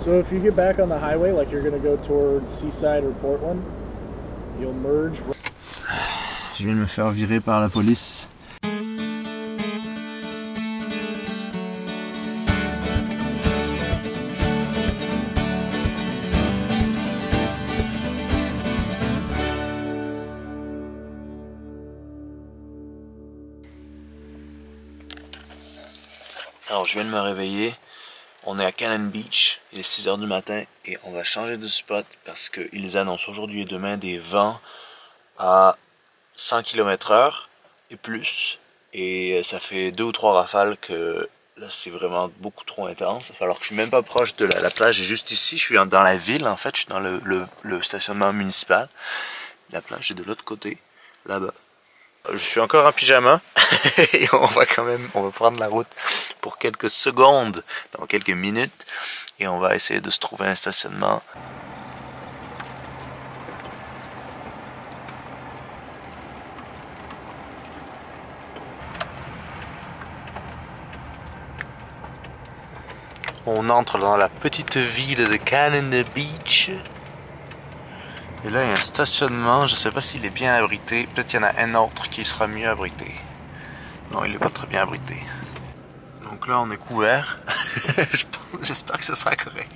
So if you get back on the highway, like you're gonna go towards Seaside or Portland, you'll merge. Je viens de me faire virer par la police. Alors je viens de me réveiller, on est à Cannon Beach, il est 6 h du matin et on va changer de spot parce qu'ils annoncent aujourd'hui et demain des vents à 100 km/h et plus. Et ça fait 2 ou 3 rafales que là c'est vraiment beaucoup trop intense. Alors que je suis même pas proche de la plage, est juste ici, je suis dans la ville en fait, je suis dans le stationnement municipal. La plage est de l'autre côté, là-bas. Je suis encore en pyjama et on va prendre la route pour quelques secondes, dans quelques minutes, et on va essayer de se trouver un stationnement. On entre dans la petite ville de Cannon Beach. Et là, il y a un stationnement, je sais pas s'il est bien abrité. Peut-être qu'il y en a un autre qui sera mieux abrité. Non, il est pas très bien abrité. Donc là, on est couvert. J'espère que ce sera correct.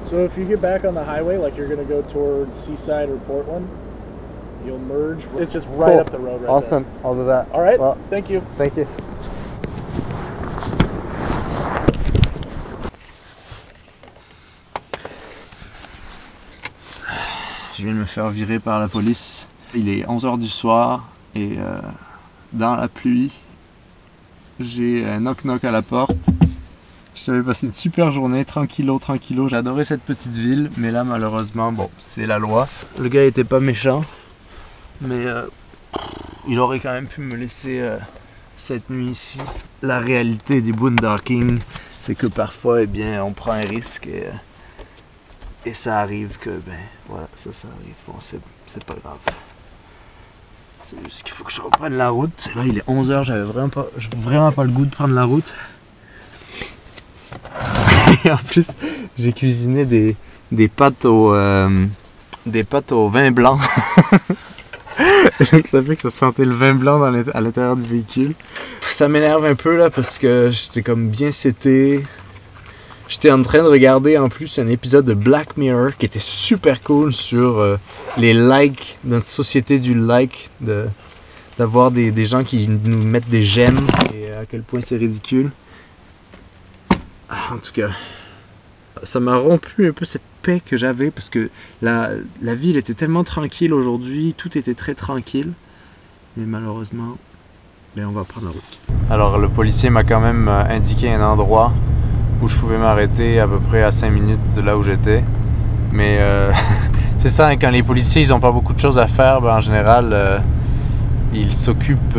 So if you get back on the highway, like you're gonna go towards Seaside or Portland, you'll merge. It's just right up the road right awesome. there. I'll do that. All right, well, thank you. Thank you. Je viens de me faire virer par la police. Il est 11 h du soir et dans la pluie, j'ai un knock-knock à la porte. Je t'avais passé une super journée, tranquillo. J'ai adoré cette petite ville, mais là malheureusement, bon, c'est la loi. Le gars était pas méchant, mais il aurait quand même pu me laisser cette nuit ici. La réalité du boondocking, c'est que parfois, eh bien, on prend un risque et ça arrive que, ben, voilà, ça arrive. Bon, c'est pas grave. C'est juste qu'il faut que je reprenne la route. Là, il est 11 h, j'avais vraiment pas le goût de prendre la route. Et en plus, j'ai cuisiné des pâtes au vin blanc. Donc ça fait que ça sentait le vin blanc à l'intérieur du véhicule. Ça m'énerve un peu là parce que j'étais comme bien seté. J'étais en train de regarder en plus un épisode de Black Mirror qui était super cool sur les likes, notre société du like, de d'avoir des gens qui nous mettent des j'aime et à quel point c'est ridicule. En tout cas, ça m'a rompu un peu cette paix que j'avais parce que la ville était tellement tranquille aujourd'hui, tout était très tranquille. Mais malheureusement, on va prendre la route. Alors le policier m'a quand même indiqué un endroit où je pouvais m'arrêter à peu près à 5 minutes de là où j'étais. Mais c'est ça, hein, quand les policiers ils ont pas beaucoup de choses à faire, en général ils s'occupent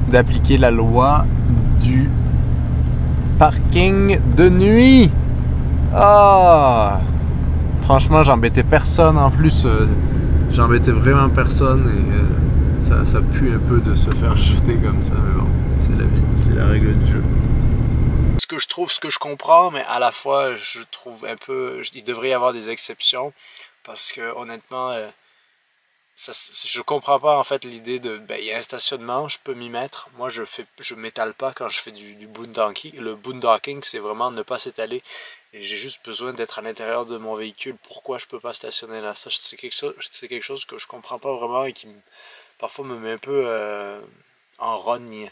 d'appliquer la loi du parking de nuit. Ah, franchement j'embêtais personne en plus, j'embêtais vraiment personne et ça pue un peu de se faire jeter comme ça, mais bon, c'est la vie, c'est la règle du jeu. Ce que je trouve, ce que je comprends, mais à la fois je trouve un peu, il devrait y avoir des exceptions parce que honnêtement, je comprends pas en fait l'idée de, il y a un stationnement, je peux m'y mettre. Moi je m'étale pas quand je fais du boondocking. Le boondocking c'est vraiment ne pas s'étaler. Et j'ai juste besoin d'être à l'intérieur de mon véhicule. Pourquoi je peux pas stationner là? Ça c'est quelque chose que je comprends pas vraiment et qui parfois me met un peu en rogne.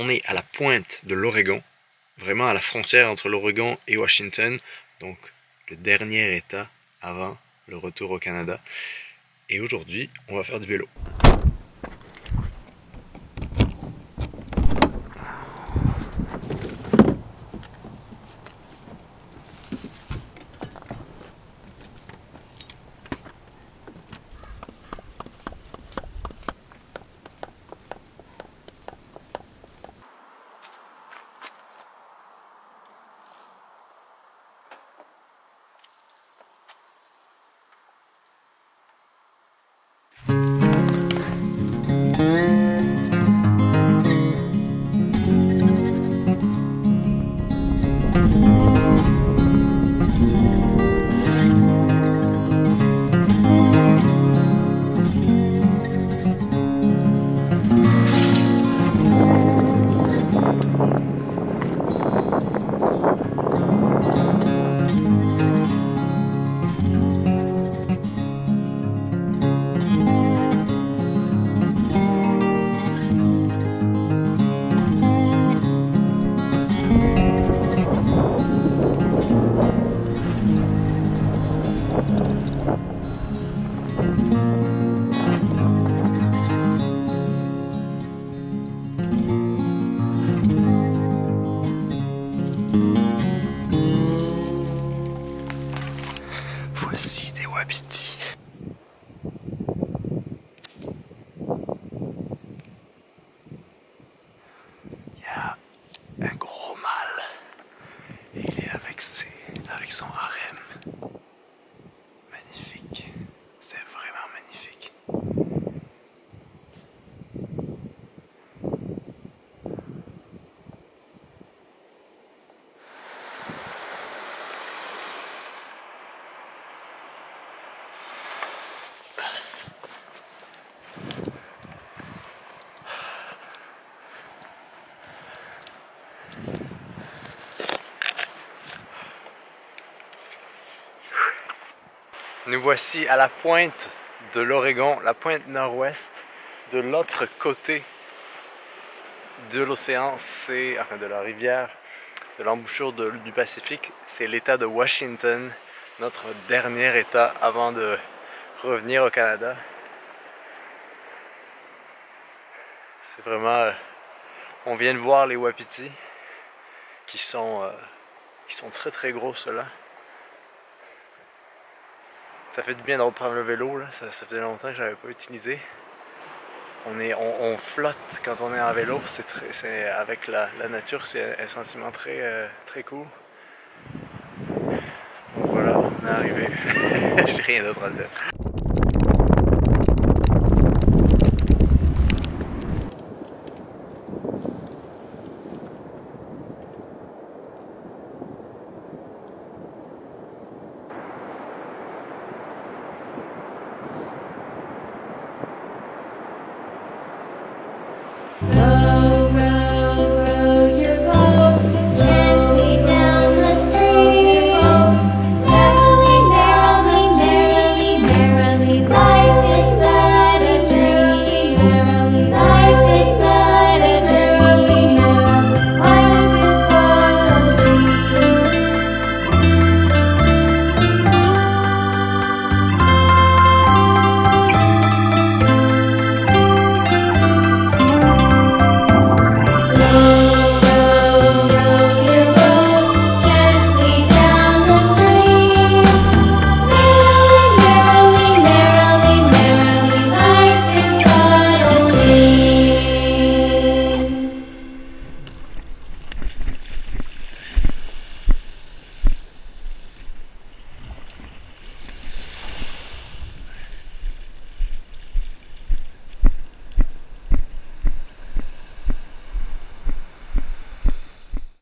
On est à la pointe de l'Oregon, vraiment à la frontière entre l'Oregon et Washington, donc le dernier état avant le retour au Canada. Et aujourd'hui, on va faire du vélo. Voici des wapitis. Il y a un gros mâle. Et il est avec son harem. Magnifique. C'est vraiment magnifique. Nous voici à la pointe de l'Oregon, la pointe nord-ouest, de l'autre côté de l'océan, enfin de la rivière, de l'embouchure du Pacifique, c'est l'État de Washington, notre dernier État avant de revenir au Canada. C'est vraiment, on vient de voir les wapitis qui sont très très gros ceux-là. Ça fait du bien de reprendre le vélo, là. Ça faisait longtemps que je n'avais pas utilisé. On flotte quand on est en vélo, avec la nature, c'est un sentiment très, très cool. Donc voilà, on est arrivé. J'ai rien d'autre à dire.